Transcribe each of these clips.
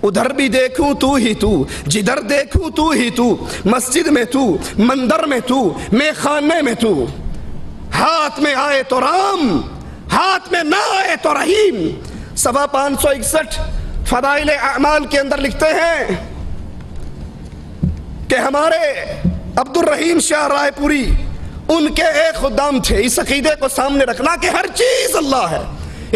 ادھر بھی دیکھوں تو ہی تو، جدھر دیکھوں تو ہی تو، مسجد میں تو، مندر میں تو، میں خانے میں تو، ہاتھ میں آئے تو رام، ہاتھ میں نہ آئے تو رحیم۔ صفحہ 561 فضائل اعمال کے اندر لکھتے ہیں کہ ہمارے عبد الرحیم شاہ رائے پوری ان کے ایک خدام تھے۔ اس عقیدے کو سامنے رکھنا کہ ہر چیز اللہ ہے،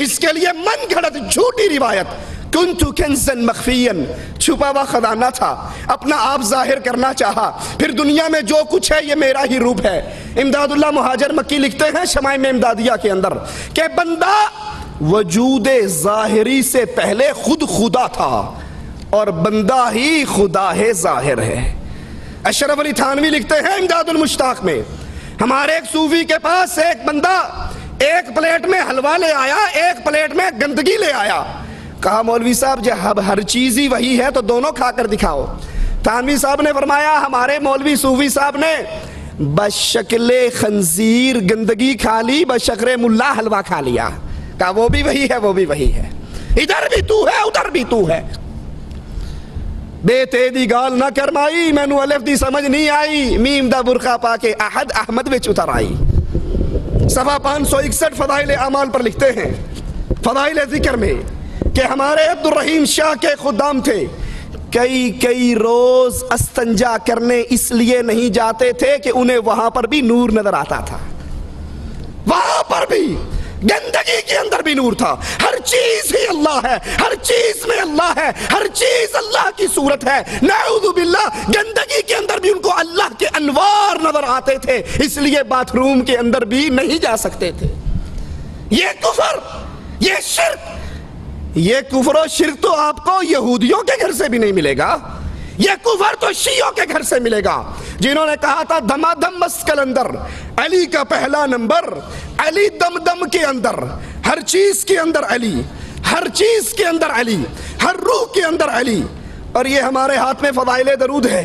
اس کے لیے من گھڑت جھوٹی روایت کنتو کنزن مخفین، چھپا ہوا خزانہ تھا، اپنا آپ ظاہر کرنا چاہا، پھر دنیا میں جو کچھ ہے یہ میرا ہی روپ ہے۔ امداد اللہ مہاجر مکی لکھتے ہیں شمائم امدادیہ کے اندر کہ بندہ وجود ظاہری سے پہلے خود خدا تھا اور بندہ ہی خدا ہے ظاہر ہے۔ اشرف علی تھانوی لکھتے ہیں امداد المشتاق میں، ہمارے ایک صوفی کے پاس ایک بندہ ایک پلیٹ میں حلوہ لے آیا، ایک پلیٹ میں گندگی لے آیا۔ کہا مولوی صاحب جب ہر چیز ہی وہی ہے تو دونوں کھا کر دکھاؤ۔ تھانوی صاحب نے فرمایا ہمارے مولوی صوفی صاحب نے بشکل خنزیر گندگی کھا لی، بشکل ملا حلوہ کھا لیا۔ کہا وہ بھی وہی ہے، وہ بھی وہی ہے، ادھر بھی تو ہے ادھر بھی تو ہے۔ بے تیدی گال نہ کرمائی، مینو الف دی سمجھ نہیں آئی، میم دا برقع پا کے احد احمد وچ اتر آئی۔ صفحہ 561 فضائل اعمال پر لکھتے ہیں فضائل ذکر میں کہ ہمارے عبد الرحیم شاہ کے خدام تھے، کئی روز استنجا کرنے اس لیے نہیں جاتے تھے کہ انہیں وہاں پر بھی نور نظر آتا تھا، وہاں پر بھی گندگی کے اندر بھی نور تھا۔ ہر چیز ہی اللہ ہے، ہر چیز میں اللہ ہے، ہر چیز اللہ کی صورت ہے۔ نعوذ باللہ گندگی کے اندر بھی ان کو اللہ کے انوار نظر آتے تھے، اس لیے باتھ روم کے اندر بھی نہیں جا سکتے تھے۔ یہ کفر، یہ شرک، یہ کفر و شرک تو آپ کو یہودیوں کے گھر سے بھی نہیں ملے گا، یہ کفر تو شیعوں کے گھر سے ملے گا، جنہوں نے کہا تھا دما دم مسکل اندر، علی کا پہلا نمبر، علی دم دم کے اندر، ہر چیز کے اندر علی، ہر چیز کے اندر علی، ہر روح کے اندر علی۔ اور یہ ہمارے ہاتھ میں فضائل درود ہے،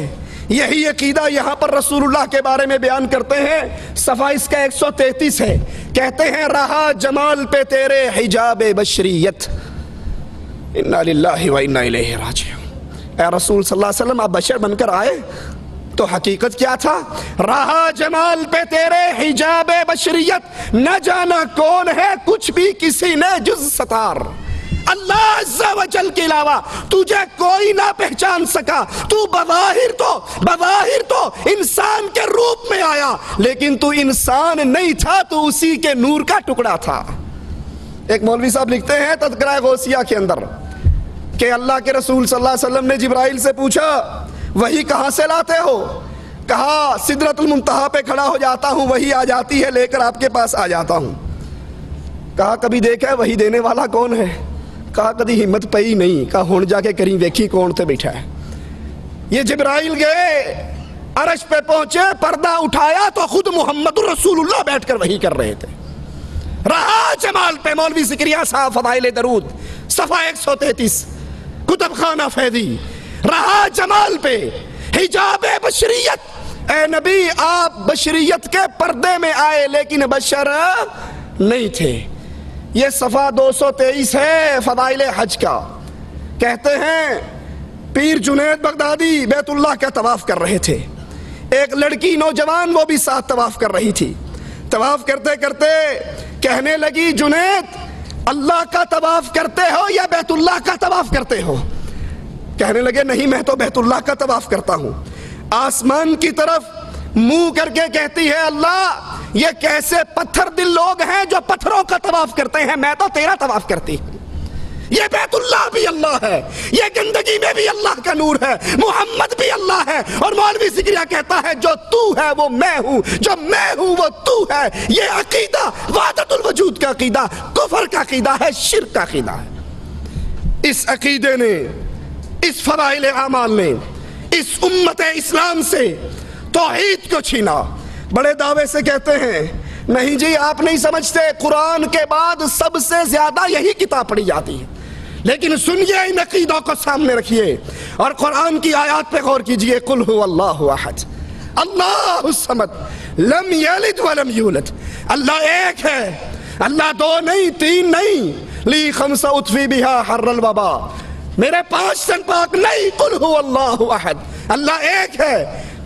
یہی عقیدہ یہاں پر رسول اللہ کے بارے میں بیان کرتے ہیں۔ صفحہ اس کا 133 ہے، کہتے ہیں رہا جمال پہ تیرے حجاب بشریت، انا للہ و انا الیہ راجعون۔ اے رسول صلی اللہ علیہ وسلم آپ بشر بن کر آئے تو حقیقت کیا تھا؟ رہا جمال پہ تیرے حجاب بشریت، نہ جانا کون ہے کچھ بھی کسی نے جز ستار، اللہ عز و جل کے علاوہ تجھے کوئی نہ پہچان سکا۔ تو بظاہر تو انسان کے روپ میں آیا، لیکن تو انسان نہیں تھا، تو اسی کے نور کا ٹکڑا تھا۔ ایک مولوی صاحب لکھتے ہیں تذکرہ غوثیہ کے اندر کہ اللہ کے رسول صلی اللہ علیہ وسلم نے جبرائیل سے پوچھا وہی کہاں سے لاتے ہو؟ کہا سدرۃ المنتہا پہ کھڑا ہو جاتا ہوں، وہی آ جاتی ہے، لے کر آپ کے پاس آ جاتا ہوں۔ کہا کبھی دیکھا ہے وہی دینے والا کون ہے؟ کہا کبھی ہمت پئی نہیں۔ کہا ہون جا کے کریں ویکھی کون تے بیٹھا ہے۔ یہ جبرائیل گئے، عرش پہ پہنچے، پردہ اٹھایا تو خود محمد رسول اللہ بیٹھ کر وہی کر رہے تھے۔ رہا جمال پہ، مولوی زکریا صاحب فضائل درود صفحہ 133 کتب خانہ فیضی، رہا جمال پہ حجاب بشریت، اے نبی آپ بشریت کے پردے میں آئے لیکن بشر نہیں تھے۔ یہ صفحہ 223 ہے فضائل حج کا۔ کہتے ہیں پیر جنید بغدادی بیت اللہ کا طواف کر رہے تھے، ایک لڑکی نوجوان وہ بھی ساتھ طواف کر رہی تھی۔ طواف کرتے کرتے کہنے لگی جنید اللہ کا طواف کرتے ہو یا بیت اللہ کا طواف کرتے ہو؟ کہنے لگے نہیں میں تو بیت اللہ کا طواف کرتا ہوں۔ آسمان کی طرف منہ کر کے کہتی ہے اللہ یہ کیسے پتھر دل لوگ ہیں جو پتھروں کا طواف کرتے ہیں، میں تو تیرا طواف کرتی ہوں۔ یہ بیت اللہ بھی اللہ ہے، یہ گندگی میں بھی اللہ کا نور ہے، محمد بھی اللہ ہے۔ اور مولوی زکریا کہتا ہے جو تو ہے وہ میں ہوں، جو میں ہوں وہ تو ہے۔ یہ عقیدہ وحدت الوجود کا عقیدہ کفر کا عقیدہ ہے، شرک کا عقیدہ ہے۔ اس عقیدے نے، اس فضائل اعمال نے اس امت اسلام سے توحید کو چھینا۔ بڑے دعوے سے کہتے ہیں نہیں جی آپ نہیں سمجھتے، قرآن کے بعد سب سے زیادہ یہی کتاب پڑھی جاتی ہے، لیکن سنیے ان عقیدوں کو سامنے رکھیے اور قرآن کی آیات پہ غور کیجئے۔ قل هو اللہ احد اللہ الصمد لم یلد ولم یولد، اللہ ایک ہے، اللہ دو نہیں تین نہیں، لی خمسہ اطفی بہا حر الوبا، میرے 5 تن پاک نہیں، قل هو اللہ احد، اللہ ایک ہے۔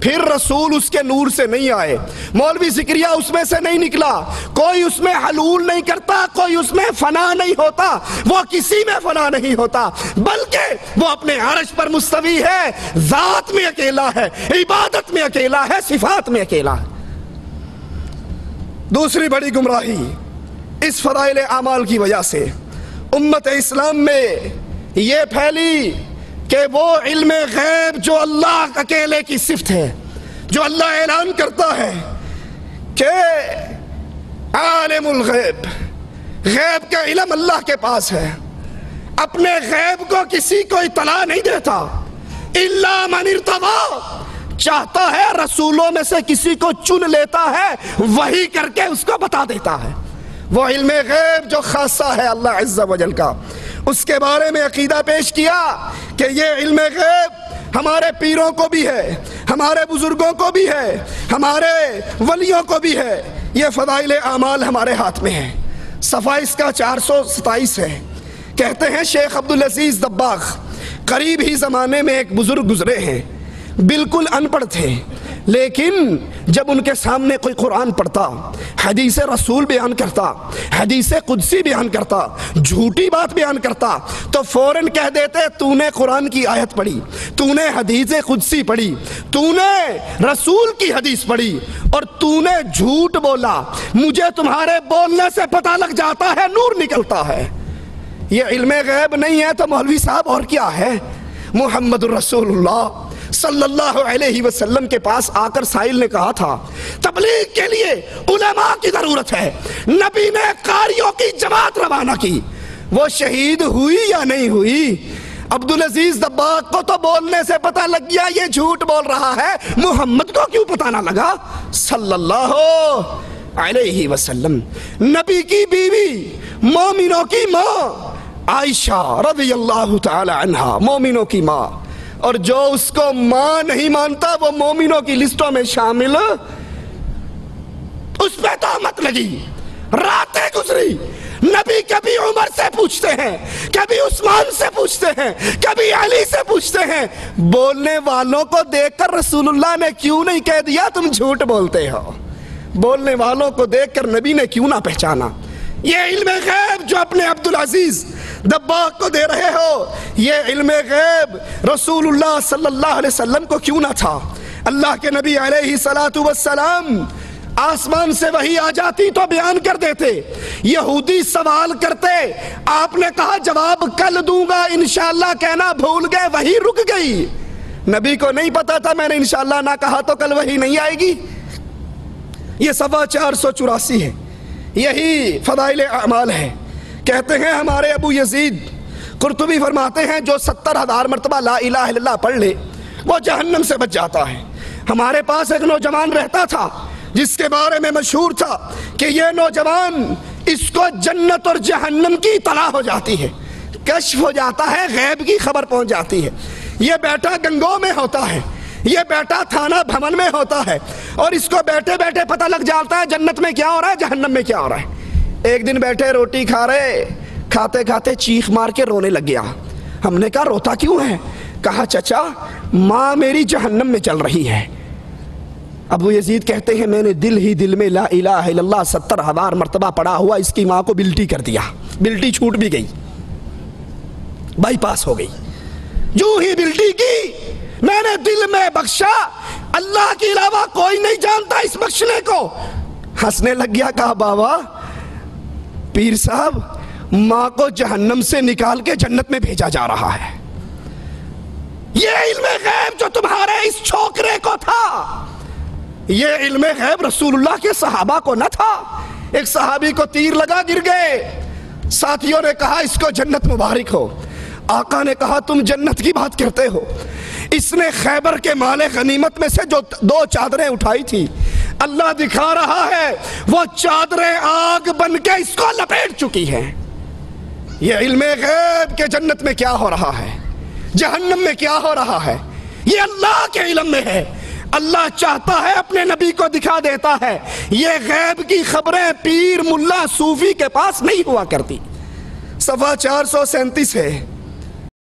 پھر رسول اس کے نور سے نہیں آئے، مولوی ذکریہ اس میں سے نہیں نکلا، کوئی اس میں حلول نہیں کرتا، کوئی اس میں فنا نہیں ہوتا، وہ کسی میں فنا نہیں ہوتا، بلکہ وہ اپنے عرش پر مستوی ہے، ذات میں اکیلا ہے، عبادت میں اکیلا ہے، صفات میں اکیلا ہے۔ دوسری بڑی گمراہی اس فضائل اعمال کی وجہ سے امت اسلام میں یہ پھیلی کہ وہ علم غیب جو اللہ اکیلے کی صفت ہے، جو اللہ اعلان کرتا ہے کہ عالم الغیب، غیب کا علم اللہ کے پاس ہے، اپنے غیب کو کسی کو اطلاع نہیں دیتا، الا من ارتضی، چاہتا ہے رسولوں میں سے کسی کو چن لیتا ہے، وہی کر کے اس کو بتا دیتا ہے۔ وہ علم غیب جو خاصہ ہے اللہ عز و جل کا، اس کے بارے میں عقیدہ پیش کیا کہ یہ علم غیب ہمارے پیروں کو بھی ہے، ہمارے بزرگوں کو بھی ہے، ہمارے ولیوں کو بھی ہے، یہ فضائل اعمال ہمارے ہاتھ میں ہے۔ صفحہ اس کا 427 ہے۔ کہتے ہیں شیخ عبدالعزیز دباغ، قریب ہی زمانے میں ایک بزرگ گزرے ہیں، بالکل ان پڑھ تھے، لیکن جب ان کے سامنے کوئی قرآن پڑھتا، حدیث رسول بیان کرتا، حدیث قدسی بیان کرتا، جھوٹی بات بیان کرتا، تو فوراً کہہ دیتے تو نے قرآن کی آیت پڑھی، تو نے حدیث قدسی پڑھی، تو نے رسول کی حدیث پڑھی، اور تو نے جھوٹ بولا، مجھے تمہارے بولنے سے پتہ لگ جاتا ہے، نور نکلتا ہے۔ یہ علم غیب نہیں ہے تو مولوی صاحب اور کیا ہے؟ محمد الرسول اللہ صلی اللہ علیہ وسلم کے پاس آ کر سائل نے کہا تھا تبلیغ کے لیے علماء کی ضرورت ہے، نبی نے قاریوں کی جماعت روانہ کی، وہ شہید ہوئی یا نہیں ہوئی؟ عبدالعزیز دباغ کو تو بولنے سے پتہ لگ گیا یہ جھوٹ بول رہا ہے، محمد کو کیوں پتہ نہ لگا صلی اللہ علیہ وسلم؟ نبی کی بیوی، مومنوں کی ماں عائشہ رضی اللہ تعالی عنہا، مومنوں کی ماں، اور جو اس کو ماں نہیں مانتا وہ مومنوں کی لسٹوں میں شامل، اس پہ تہمت لگی، راتیں گزری، نبی کبھی عمر سے پوچھتے ہیں، کبھی عثمان سے پوچھتے ہیں، کبھی علی سے پوچھتے ہیں، بولنے والوں کو دیکھ کر رسول اللہ نے کیوں نہیں کہہ دیا تم جھوٹ بولتے ہو؟ بولنے والوں کو دیکھ کر نبی نے کیوں نہ پہچانا؟ یہ علم غیب جو اپنے عبدالعزیز دباغ کو دے رہے ہو، یہ علم غیب رسول اللہ صلی اللہ علیہ وسلم کو کیوں نہ تھا؟ اللہ کے نبی علیہ السلام آسمان سے وحی آ جاتی تو بیان کر دیتے، یہودی سوال کرتے، آپ نے کہا جواب کل دوں گا انشاءاللہ کہنا بھول گئے، وحی رک گئی، نبی کو نہیں پتا تھا میں نے انشاءاللہ نہ کہا تو کل وحی نہیں آئے گی۔ یہ صفحہ 484 ہے، یہی فضائل اعمال ہے۔ کہتے ہیں ہمارے ابو یزید قرطبی فرماتے ہیں جو 70,000 مرتبہ لا الہ الا اللہ پڑھ لے وہ جہنم سے بچ جاتا ہے۔ ہمارے پاس ایک نوجوان رہتا تھا جس کے بارے میں مشہور تھا کہ یہ نوجوان اس کو جنت اور جہنم کی اطلاع ہو جاتی ہے، کشف ہو جاتا ہے، غیب کی خبر پہنچ جاتی ہے۔ یہ بیٹا گنگو میں ہوتا ہے، یہ بیٹا تھانہ بھون میں ہوتا ہے، اور اس کو بیٹھے بیٹھے پتہ لگ جاتا ہے جنت میں کیا ہو رہا ہے، جہنم میں کیا ہو رہا ہے۔ ایک دن بیٹھے روٹی کھا رہے، کھاتے کھاتے چیخ مار کے رونے لگ گیا۔ ہم نے کہا روتا کیوں ہے؟ کہا چچا ماں میری جہنم میں چل رہی ہے۔ ابو یزید کہتے ہیں میں نے دل ہی دل میں لا الہ الا اللہ 70,000 مرتبہ پڑھا ہوا اس کی ماں کو بلٹی کر دیا، بلٹی چھوٹ بھی گئی، بائی پاس ہو گئی۔ جو ہی بلٹی کی میں نے دل میں بخشا، اللہ کے علاوہ کوئی نہیں جانتا اس بخشنے کو۔ ہنسنے لگ گیا، کہا بابا پیر صاحب ماں کو جہنم سے نکال کے جنت میں بھیجا جا رہا ہے۔ یہ علم غیب جو تمہارے اس چھوکرے کو تھا، یہ علم غیب رسول اللہ کے صحابہ کو نہ تھا۔ ایک صحابی کو تیر لگا گر گئے، ساتھیوں نے کہا اس کو جنت مبارک ہو۔ آقا نے کہا تم جنت کی بات کرتے ہو، اس نے خیبر کے مال غنیمت میں سے جو 2 چادریں اٹھائی تھی، اللہ دکھا رہا ہے وہ چادریں آگ بن کے اس کو لپیٹ چکی ہیں۔ یہ علم غیب کہ جنت میں کیا ہو رہا ہے، جہنم میں کیا ہو رہا ہے، یہ اللہ کے علم میں ہے۔ اللہ چاہتا ہے اپنے نبی کو دکھا دیتا ہے۔ یہ غیب کی خبریں پیر ملا صوفی کے پاس نہیں ہوا کرتی۔ صفحہ 437 ہے،